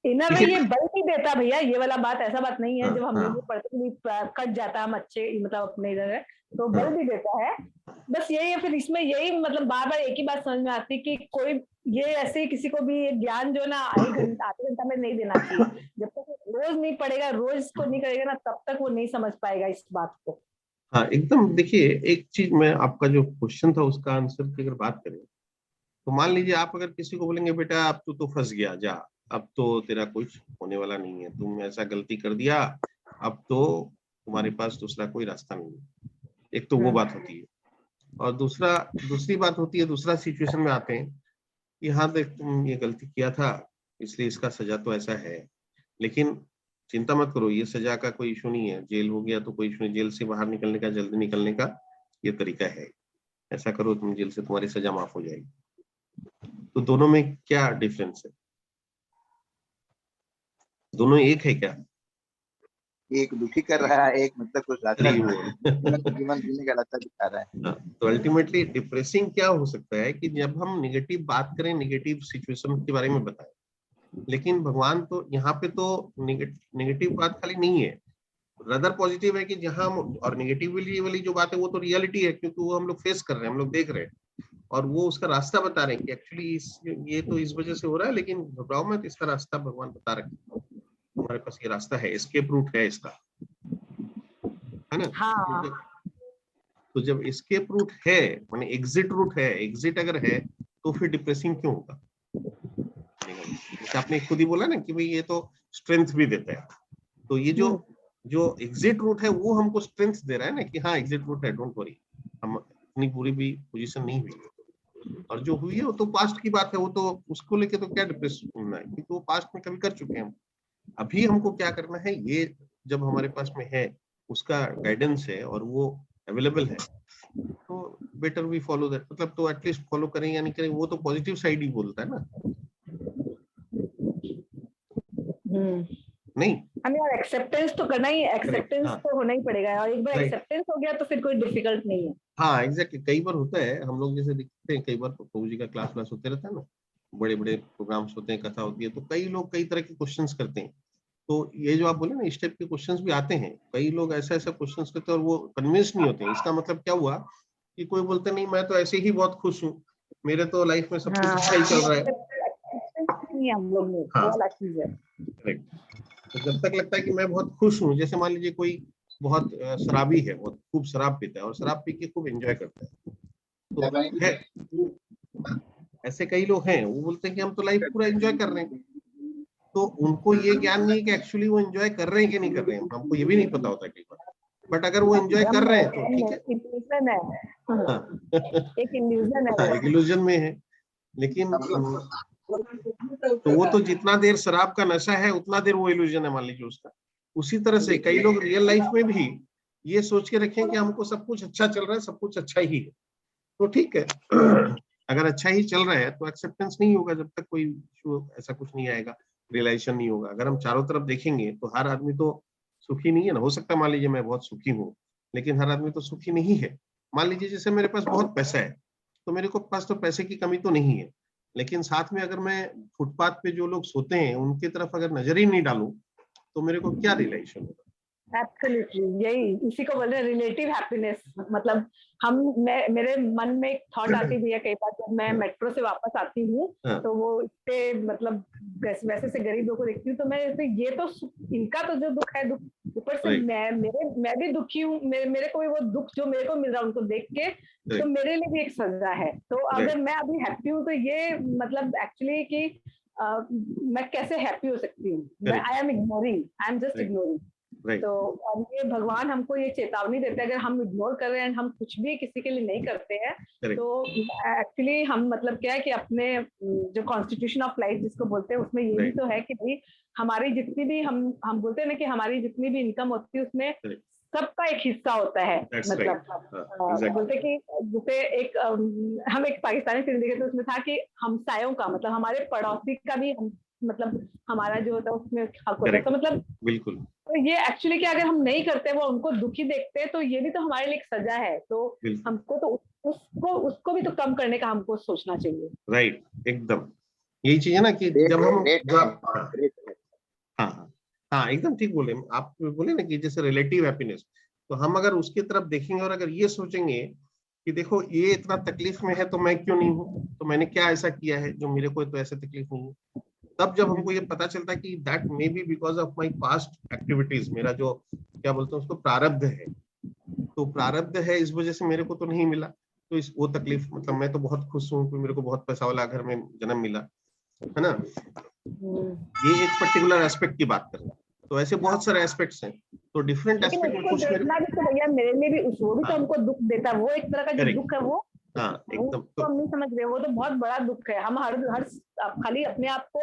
इनर में ये बल नहीं देता भैया, ये वाला बात ऐसा बात नहीं है। जब हम लोग पढ़ते कट जाता है हम अच्छे मतलब अपने इधर तो बल भी देता है, बस यही है। फिर इसमें यही मतलब बार बार एक ही बात समझ में आती है कि कोई ये ऐसे किसी को भी ज्ञान जो ना आधे घंटा में नहीं देना चाहिए। जब तक रोज नहीं पढ़ेगा, रोज को नहीं करेगा ना, तब तक वो नहीं समझ पाएगा इस बात को। हाँ एकदम। देखिए एक चीज मैं आपका जो क्वेश्चन था उसका आंसर की अगर बात करें तो मान लीजिए आप अगर किसी को बोलेंगे बेटा अब तो फंस गया, जा अब तो तेरा कुछ होने वाला नहीं है, तुम ऐसा गलती कर दिया, अब तो तुम्हारे पास दूसरा कोई रास्ता नहीं है। एक तो वो बात होती है, और दूसरी बात होती है, दूसरा सिचुएशन में आते हैं कि हाँ देख तुम ये गलती किया था इसलिए इसका सजा तो ऐसा है, लेकिन चिंता मत करो, ये सजा का कोई इशू नहीं है, जेल हो गया तो कोई इशू नहीं, जेल से बाहर निकलने का, जल्दी निकलने का ये तरीका है, ऐसा करो तुम जेल से तुम्हारी सजा माफ हो जाएगी। तो दोनों में क्या डिफरेंस है? दोनों एक है क्या? एक दुखी कर रहा है, एक मतलब कुछ रास्ता जीवन जीने का रास्ता दिखा रहा है। तो अल्टीमेटली डिप्रेसिंग क्या हो सकता है कि जब हम नेगेटिव बात करें, नेगेटिव सिचुएशन के बारे में बताएं, लेकिन भगवान तो यहाँ पे तो नेगेटिव बात खाली नहीं है, रदर पॉजिटिव है कि जहां और नेगेटिवली वाली जो बात है वो तो रियलिटी है, क्योंकि वो हम लोग फेस कर रहे हैं, हम लोग देख रहे हैं, और वो उसका रास्ता बता रहे हैं कि एक्चुअली ये तो इस वजह से हो रहा है, लेकिन घबराओ मत, इसका रास्ता भगवान बता रहे हैं, तुम्हारे पास ये रास्ता है, एस्केप रूट है इसका, है ना? हाँ। तो जब एस्केप रूट है माने एग्जिट रूट है, एग्जिट अगर है तो फिर डिप्रेसिंग क्यों होगा? जैसे आपने खुद ही बोला ना कि भाई ये तो स्ट्रेंथ भी देता है, तो ये जो एग्जिट रूट है वो हमको स्ट्रेंथ दे रहा है ना कि हाँ एग्जिट रूट है, डोंट वरी, हम अपनी पूरी भी पोजीशन नहीं हुई है, और जो हुई है वो तो पास्ट की बात है, वो तो उसको लेके तो क्या डिप्रेस होना है, क्योंकि वो पास्ट में कभी कर चुके हैं हम। अभी हमको क्या करना है, ये जब हमारे पास में है उसका गाइडेंस है और वो अवेलेबल है, तो बेटर वी फॉलो दैट, मतलब तो एटलीस्ट फॉलो करें या नहीं करें वो तो पॉजिटिव साइड ही बोलता है ना। नहीं और एक्सेप्टेंस तो करना ही, एक्सेप्टेंस तो होना ही पड़ेगा, और एक बार एक्सेप्टेंस हो गया तो फिर कोई डिफिकल्ट नहीं है। हाँ एग्जैक्टली। कई बार होता है हम लोग जैसे दिखते हैं, कई बार प्रभु जी का क्लास होते रहता है ना, बड़े बड़े प्रोग्राम्स होते हैं, कथा होती है, तो कई लोग कई तरह के क्वेश्चंस करते हैं, तो ये जो आप बोले ना इस टाइप के क्वेश्चंस भी आते हैं, कई लोग ऐसा क्वेश्चंस करते हैं और वो कन्विंस नहीं होते हैं। इसका मतलब क्या हुआ कि कोई बोलते नहीं मैं तो ऐसे ही बहुत खुश हूँ, मेरे तो लाइफ में सब कुछ अच्छा ही चल रहा है। तो जब तक लगता है कि मैं बहुत खुश हूँ, जैसे मान लीजिए कोई बहुत शराबी है, बहुत खूब शराब पीता है और शराब पी के खूब एंजॉय करता है, तो है ऐसे कई लोग हैं, वो बोलते हैं कि हम तो लाइफ पूरा एंजॉय कर रहे हैं, तो उनको ये ज्ञान नहीं है कि एक्चुअली वो एंजॉय कर रहे हैं कि नहीं कर रहे हैं, हमको ये भी नहीं पता होता कई बार, बट अगर वो एंजॉय कर रहे हैं तो ठीक है। इल्यूजन है, हाँ। एक इल्यूजन है हाँ, वो। एक इल्यूजन में है। लेकिन हम लोग तो वो तो जितना देर शराब का नशा है उतना देर वो इल्यूजन है, मान लीजिए उसका। उसी तरह से कई लोग रियल लाइफ में भी ये सोच के रखें कि हमको सब कुछ अच्छा चल रहा है, सब कुछ अच्छा ही है, तो ठीक है। अगर अच्छा ही चल रहा है तो एक्सेप्टेंस नहीं होगा जब तक कोई ऐसा कुछ नहीं आएगा, रियलाइजेशन नहीं होगा। अगर हम चारों तरफ देखेंगे तो हर आदमी तो सुखी नहीं है ना। हो सकता है मान लीजिए मैं बहुत सुखी हूँ, लेकिन हर आदमी तो सुखी नहीं है। मान लीजिए जैसे मेरे पास बहुत पैसा है, तो मेरे को पास तो पैसे की कमी तो नहीं है, लेकिन साथ में अगर मैं फुटपाथ पे जो लोग सोते हैं उनकी तरफ अगर नजर ही नहीं डालूं तो मेरे को क्या रियलाइजेशन होगा। एब्सोल्युटली, यही इसी को बोल रहे हैं रिलेटिव हैप्पीनेस। मतलब मेरे मन में एक थॉट आती भी है कई बार जब मैं मेट्रो से वापस आती हूँ, हाँ। तो वो इतने मतलब वैसे से गरीब लोगों को देखती हूँ तो मैं ये तो इनका तो जो दुख है, दुख ऊपर से Right. मैं भी दुखी हूँ, मेरे को भी वो दुख जो मेरे को मिल रहा है उनको देख के, तो Right. मेरे लिए भी एक सजा है। तो अगर Right. मैं अभी हैप्पी हूँ तो ये मतलब एक्चुअली कि मैं कैसे हैप्पी हो सकती हूँ। मैं Correct. I am just Right. Ignoring. Right. तो और ये भगवान हमको ये चेतावनी देते हैं, अगर हम इग्नोर कर रहे हैं, हम कुछ भी किसी के लिए नहीं करते हैं, Correct. तो एक्चुअली हम मतलब क्या है कि अपने जो कॉन्स्टिट्यूशन ऑफ लाइफ जिसको बोलते हैं उसमें ये भी Right. तो है कि भाई हमारी जितनी भी हम बोलते हैं ना कि हमारी जितनी भी इनकम होती है उसमें Correct. सबका एक हिस्सा होता है। That's मतलब right. Exactly. बोलते कि जैसे एक हम एक पाकिस्तानी फिल्म देखे तो उसमें था कि हमसायों का मतलब हमारे पड़ोसी का भी हम मतलब हमारा जो होता है उसमें हक होता है। Correct. तो मतलब बिल्कुल। तो ये एक्चुअली कि अगर हम नहीं करते वो उनको दुखी देखते हैं तो ये भी तो हमारे लिए एक सजा है। तो बिल्कुल। हमको तो उसको भी तो कम करने का हमको सोचना चाहिए। राइट, एकदम यही चीज है ना कि जब हम हाँ हाँ एकदम ठीक बोले आप। बोले ना कि जैसे रिलेटिव हैप्पीनेस, तो हम अगर उसकी तरफ देखेंगे और अगर ये सोचेंगे कि देखो ये इतना तकलीफ में है तो मैं क्यों नहीं हूँ, तो मैंने क्या ऐसा किया है जो मेरे को तो ऐसे तकलीफ नहीं है, तब जब हमको ये पता चलता है कि that may be because of my past activities, मेरा जो क्या बोलते हैं उसको प्रारब्ध है, तो प्रारब्ध है इस वजह से मेरे को तो नहीं मिला, तो इस वो तकलीफ मतलब मैं तो बहुत खुश हूँ कि मेरे को बहुत पैसा वाला घर में जन्म मिला, है ना। ये एक पर्टिकुलर एस्पेक्ट की बात कर रहे हैं, तो ऐसे बहुत सारे एस्पेक्ट्स हैं, तो डिफरेंट लेकिन एस्पेक्ट में उसको कुछ देखना भी तो भैया मेरे लिए भी वो भी तो हमको दुख देता है। वो एक तरह का जो Correct. दुख है वो एकदम तो हम नहीं समझ रहे। वो तो बहुत बड़ा दुख है। हम हर खाली अपने आप को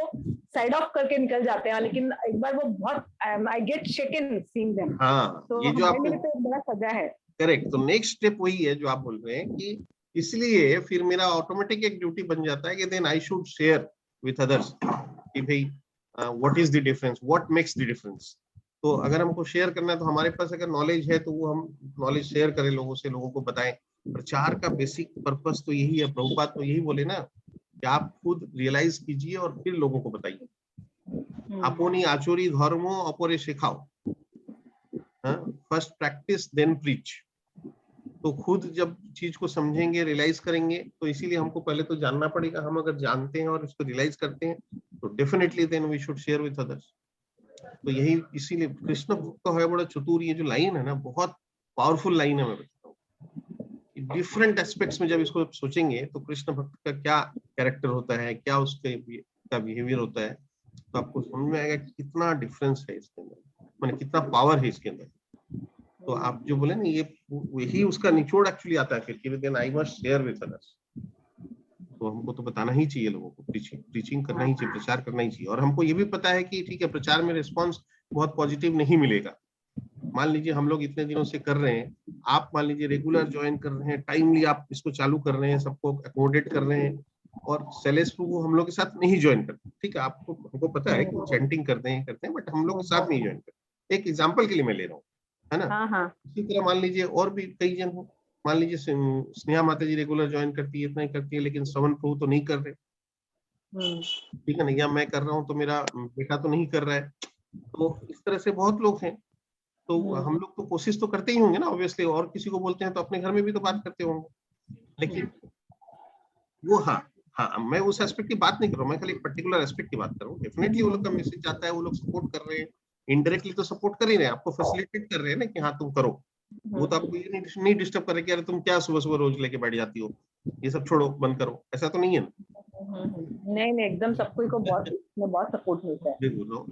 साइड ऑफ करके निकल जाते हैं, लेकिन एक बार वो बहुत I get shaken seeing them. हाँ, तो ये जो हमारे लिए आपने तो एक बड़ा सजा है। करेक्ट, तो नेक्स्ट स्टेप वही है जो आप बोल रहे हैं कि इसलिए फिर मेरा ऑटोमेटिक एक ड्यूटी बन जाता है कि then I should share with others कि भाई what is the difference, what makes the difference. तो अगर हमको शेयर करना है तो हमारे पास अगर नॉलेज है तो वो हम नॉलेज शेयर करें लोगों से, लोगों को बताएं। प्रचार का बेसिक पर्पस तो यही है, प्रभुपाद तो यही बोले ना कि आप खुद रियलाइज कीजिए और फिर लोगों को बताइए। अपनी आचुरी धर्मो अपरे सिखाओ, फर्स्ट प्रैक्टिस देन प्रीच। तो खुद जब चीज को समझेंगे, रियलाइज करेंगे, तो इसीलिए हमको पहले तो जानना पड़ेगा। हम अगर जानते हैं और इसको रियलाइज करते हैं तो definitely then we should share with others. तो यही इसीलिए कृष्ण भक्त है बड़ा चतुर, ये जो लाइन है ना बहुत पावरफुल लाइन है। मैं बताता हूँ डिफरेंट एस्पेक्ट्स में जब इसको सोचेंगे तो कृष्ण भक्त का क्या कैरेक्टर होता है, क्या उसके का बिहेवियर होता है, तो आपको समझ में आएगा कि कितना डिफरेंस है इसके अंदर, माने कितना पावर है इसके अंदर। तो आप जो बोले ना ये यही उसका निचोड़ एक्चुअली आता है फिर कि then I must share with others. तो हमको तो बताना ही चाहिए लोगों को, प्रीचिंग करना ही चाहिए, प्रचार करना ही चाहिए। और हमको ये भी पता है कि ठीक है प्रचार में रिस्पांस बहुत पॉजिटिव नहीं मिलेगा। मान लीजिए हम लोग इतने दिनों से कर रहे हैं, आप मान लीजिए रेगुलर ज्वाइन कर रहे हैं, टाइमली आप इसको चालू कर रहे हैं, सबको अकोमोडेट कर रहे हैं, और सेलेस प्रभु हम लोग के साथ नहीं ज्वाइन करते। ठीक है, आपको हमको पता है कि चैंटिंग करते हैं बट हम लोग के साथ नहीं ज्वाइन करते। एक एग्जाम्पल के लिए मैं ले रहा हूँ, है ना। इसी तरह मान लीजिए और भी कई जन हो, मान लीजिए स्नेहा माता जी रेगुलर ज्वाइन करती है, इतना ही करती है, लेकिन श्रवण प्रभु तो नहीं कर रहे, ठीक है ना, या मैं कर रहा हूँ तो मेरा बेटा तो नहीं कर रहा है। तो इस तरह से बहुत लोग हैं। तो हम लोग तो कोशिश तो करते ही होंगे ना ऑब्वियसली, और किसी को बोलते हैं तो अपने घर में भी तो बात करते होंगे। लेकिन वो हाँ मैं उस एस्पेक्ट की बात नहीं कर रहा हूँ, मैं खाली एक पर्टिकुलर एस्पेक्ट की बात कर रहा हूँ। डेफिनेटली वो लोग का मैसेज आता है, वो लोग सपोर्ट कर रहे हैं, इनडायरेक्टली तो सपोर्ट कर ही रहे हैं, आपको फैसिलिटेट कर रहे हैं ना कि हाँ तुम करो। वो तो आपको ये नहीं डिस्टर्ब कर रहे कि अरे तुम क्या सुबह सुबह रोज लेके बैठ जाती हो, ये सब छोड़ो, बंद करो, ऐसा तो नहीं है ना। नहीं एकदम सबको को बहुत सपोर्ट मिलता है।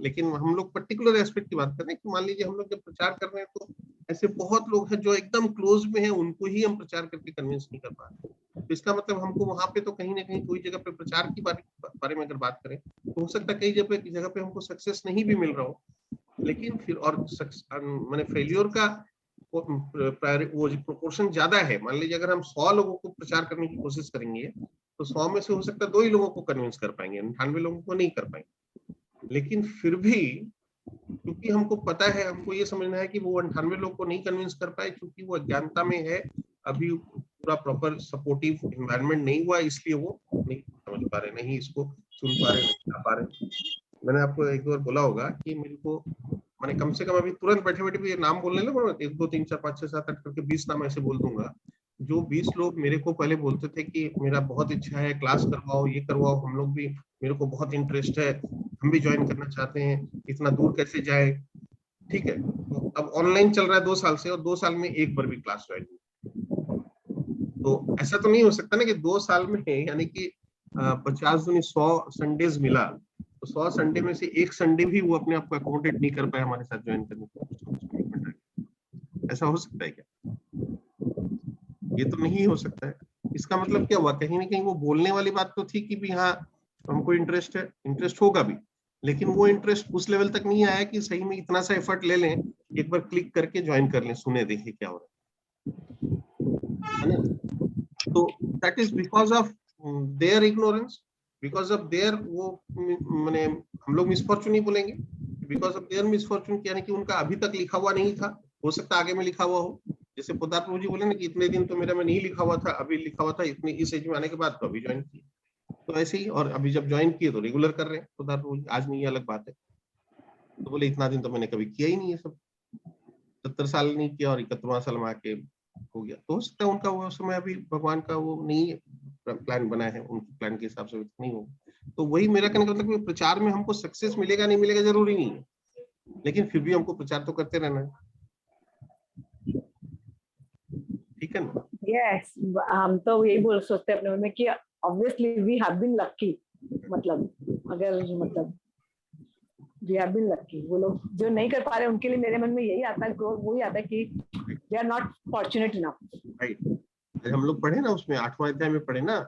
लेकिन हम लोग पर्टिकुलर एस्पेक्ट की बात कर रहे हैं कि मान लीजिए हम लोग जब प्रचार कर रहे हैं तो ऐसे बहुत लोग हैं जो एकदम क्लोज में हैं, उनको ही हम प्रचार करके कन्विंस नहीं कर पा रहे। तो इसका मतलब हमको वहां पे तो कहीं ना कहीं कोई जगह पे प्रचार की बारे में अगर बात करें तो हो सकता है कई जगह पे हमको सक्सेस नहीं भी मिल रहा हो, लेकिन फिर और मैंने फेलियर का वो प्रोपोर्शन ज्यादा है। मान लीजिए अगर हम 100 लोगों को प्रचार करने की कोशिश करेंगे तो 100 में से हो सकता है 2 ही लोगों को कन्विंस कर पाएंगे, 98 लोगों को नहीं कर पाएंगे। लेकिन फिर भी क्योंकि हमको पता है, हमको ये समझना है कि वो 98 लोग को नहीं कन्विंस कर पाए क्योंकि वो अज्ञानता में है, अभी पूरा प्रॉपर सपोर्टिव एनवायरनमेंट नहीं हुआ, इसलिए वो नहीं समझ पा रहे, नहीं इसको सुन पा रहे, नहीं आ पा रहे। मैंने आपको एक बार बोला होगा कि मेरे को मैंने कम से कम अभी तुरंत बैठे बैठे भी नाम बोलने लगा, 1 2 3 4 5 6 7 8 करके 20 नाम ऐसे बोल दूंगा। जो 20 लोग मेरे को पहले बोलते थे कि मेरा बहुत इच्छा है, क्लास करवाओ, ये करवाओ, हम लोग भी, मेरे को बहुत इंटरेस्ट है, हम भी ज्वाइन करना चाहते हैं, इतना दूर कैसे जाए। ठीक है, तो अब ऑनलाइन चल रहा है 2 साल से और 2 साल में एक बार भी क्लास ज्वाइन नहीं। तो ऐसा तो नहीं हो सकता ना कि 2 साल में यानी कि 50 दूनी 100 संडेज मिला, तो 100 संडे में से एक संडे भी वो अपने आप को अकोमोडेट नहीं कर पाए हमारे साथ ज्वाइन करने को। ऐसा हो सकता है क्या? ये तो नहीं हो सकता है। इसका मतलब क्या हुआ, कहीं ना कहीं वो बोलने वाली बात तो थी कि भी हाँ हमको इंटरेस्ट है, इंटरेस्ट होगा भी, लेकिन वो इंटरेस्ट उस लेवल तक नहीं आया कि सही में इतना सा एफर्ट ले लें, एक बार क्लिक करके ज्वाइन कर लें, सुने देखिए क्या हो रहा है ना। तो that is because of their ignorance, because of their, वो मैंने हम लोग मिसफॉर्चून ही बोलेंगे, बिकॉज ऑफ देयर मिसफॉर्चून, यानी कि उनका अभी तक लिखा हुआ नहीं था, हो सकता आगे में लिखा हुआ हो। जैसे पोदार प्रभु जी बोले ना कि इतने दिन तो मेरा में नहीं लिखा हुआ था, अभी लिखा हुआ था, इतनी इस एज में आने के बाद तो अभी ज्वाइन किया। तो ऐसे ही, और अभी जब ज्वाइन किए तो रेगुलर कर रहे हैं पोदार प्रभु जी, आज नहीं, अलग बात है। तो बोले इतना दिन तो मैंने कभी किया ही नहीं है, सब 70 साल नहीं किया और 71वां साल में आके हो गया। तो हो सकता है उनका वो समय अभी भगवान का वो नहीं प्लान बना है, उनके प्लान के हिसाब से नहीं होगा। तो वही मेरा कहने का मतलब कि प्रचार में हमको सक्सेस मिलेगा नहीं मिलेगा जरूरी नहीं है, लेकिन फिर भी हमको प्रचार तो करते रहना है, ठीक है ना। यस, हम तो यही बोल सोचते हैं अपने मन में कि obviously we have been lucky, मतलब अगर मतलब वी हैव बीन लकी। वो लोग जो नहीं कर पा रहे उनके लिए मेरे मन में यही आता है, वही आता है कि they are not fortunate enough. Right, हम लोग पढ़े ना उसमें 8वां अध्याय में पढ़े ना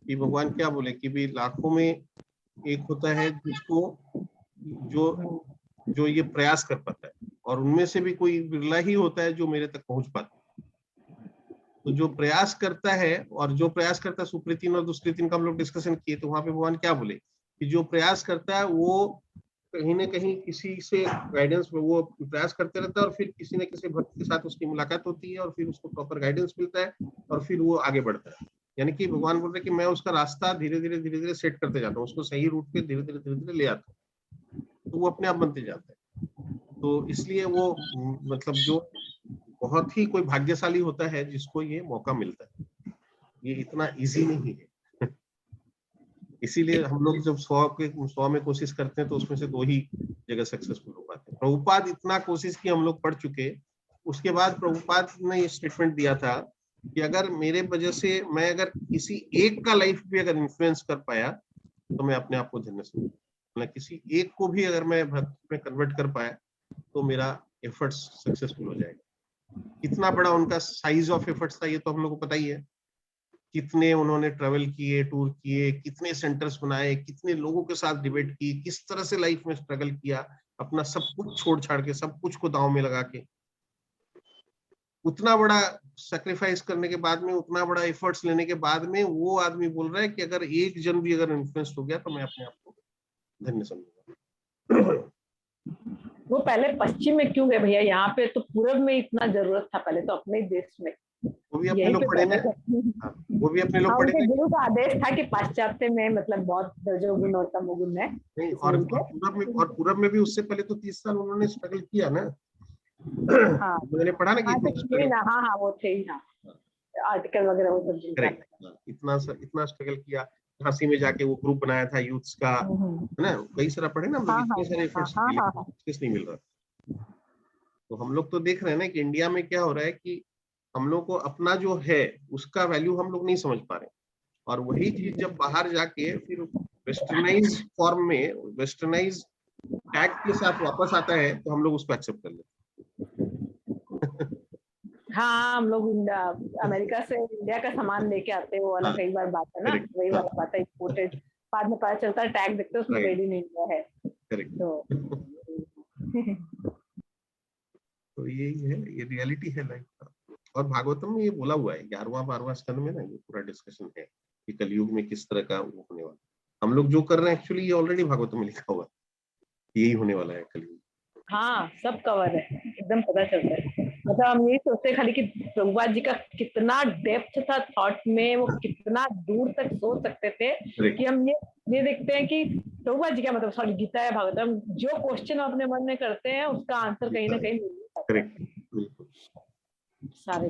कि भगवान क्या बोले कि भी लाखों में एक होता है जिसको जो ये प्रयास कर पाता है, और उनमें से भी कोई बिरला ही होता है जो मेरे तक पहुंच पाता है। तो जो प्रयास करता है, और जो प्रयास करता है, सुकृतिन और दुष्कृतिन का हम लोग डिस्कशन किए, तो वहां पे भगवान क्या बोले कि जो प्रयास करता है वो कहीं ना कहीं किसी से गाइडेंस में वो प्रयास करते रहता है, और फिर किसी न किसी भक्त के साथ उसकी मुलाकात होती है, और फिर उसको प्रॉपर गाइडेंस मिलता है, और फिर वो आगे बढ़ता है। यानी कि भगवान बोल रहे कि मैं उसका रास्ता धीरे धीरे सेट करते जाता हूँ, उसको सही रूट पे धीरे धीरे ले आता हूँ, तो वो अपने आप बनते जाता है। तो इसलिए वो मतलब जो बहुत ही कोई भाग्यशाली होता है जिसको ये मौका मिलता है, ये इतना इजी नहीं है। इसीलिए हम लोग जब 100 में कोशिश करते हैं तो उसमें से 2 ही जगह सक्सेसफुल हो पाते हैं। प्रभुपाद इतना कोशिश की, हम लोग पढ़ चुके, उसके बाद प्रभुपाद ने ये स्टेटमेंट दिया था कि अगर मेरे वजह से मैं अगर किसी एक का लाइफ भी अगर इन्फ्लुएंस कर पाया तो मैं अपने आप को धन्य समझूंगा, मतलब किसी एक को भी अगर मैं भक्त में कन्वर्ट कर पाया तो मेरा एफर्ट्स सक्सेसफुल हो जाएगा। कितना बड़ा उनका साइज ऑफ एफर्ट्स था ये तो हम लोग को पता ही है, कितने उन्होंने ट्रेवल किए, टूर किए, कितने सेंटर्स बनाए, कितने लोगों के साथ डिबेट की, किस तरह से लाइफ में स्ट्रगल किया, अपना सब कुछ छोड़ छाड़ के, सब कुछ को दांव में लगा के, उतना बड़ा सैक्रिफाइस करने के बाद में, उतना बड़ा एफर्ट्स लेने के बाद में वो आदमी बोल रहा है कि अगर एक जन भी अगर इन्फ्लुएंस हो गया तो मैं अपने आप को धन्य समझूंगा। वो पहले पश्चिम में क्यों गए भैया, यहाँ पे तो पूरब में इतना जरूरत था, पहले तो अपने देश में। वो भी अपने लोग पढ़े ना, वो भी अपने लोग पढ़े। गुरु का आदेश था कि पाश्चात्य में मतलब बहुत रजोगुण और तमोगुण है। नहीं, और पूरब में भी उससे पहले तो 30 साल उन्होंने स्ट्रगल किया ना। हाँ, मैंने पढ़ा ना कि हाँ वो थे ही, हाँ आर्टिकल वगैरह वो सब, इतना स्ट्रगल किया, झांसी में जाके वो ग्रुप बनाया था यूथ्स का, है ना, कई सारा पढ़े ना हम लोग, इतने सारे एफर्ट्स किस नहीं मिल रहा। तो हम लोग तो देख रहे हैं ना कि इंडिया में क्या हो रहा है कि हम लोग को अपना जो है उसका वैल्यू हम लोग नहीं समझ पा रहे, और वही चीज जब बाहर जाके फिर वेस्टर्नाइज फॉर्म में, वेस्टर्नाइज टैग के साथ वापस आता है तो हम लोग उसको एक्सेप्ट कर लेते हैं। हाँ, हम लोग अमेरिका से इंडिया का सामान लेके आते हैं, वो वाला हाँ, कई बार बात है ना, correct, वही हाँ, वाला बात है, इम्पोर्टेड। बाद में पता चलता है टैग देखते हैं उसमें Right. मेड इन इंडिया है। करेक्ट। तो तो यही है, ये रियलिटी है लाइफ का। और भागवतम में ये बोला हुआ है 11वां-12वां स्कंद में ना, ये पूरा डिस्कशन है कि कलयुग में किस तरह का वो होने वाला है। हम लोग जो कर रहे हैं एक्चुअली ये ऑलरेडी भागवतम में लिखा हुआ है, यही होने वाला है कलयुग। हाँ, सब कवर है, एकदम पता चलता है। मतलब हम यही सोचते हैं खाली कि प्रभुपाद जी का कितना डेप्थ था थॉट में, वो कितना दूर तक सोच सकते थे Correct. कि हम ये देखते हैं कि प्रभुपाद जी का मतलब सॉरी गीता या भागवतम, जो क्वेश्चन हम अपने मन में करते हैं उसका आंसर कहीं ना कहीं मिल ही जाता है। करेक्ट, बिल्कुल। सारे।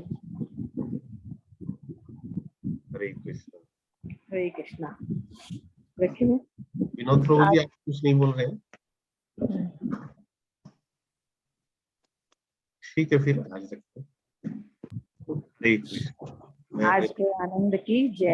हरे कृष्ण। हरे कृष्णा। रखिए। विनोद प्रभु जी, आप कुछ नहीं बोल रहे हैं? ठीक है, फिर आज रखते हैं। हरे कृष्ण। आज के आनंद की जय।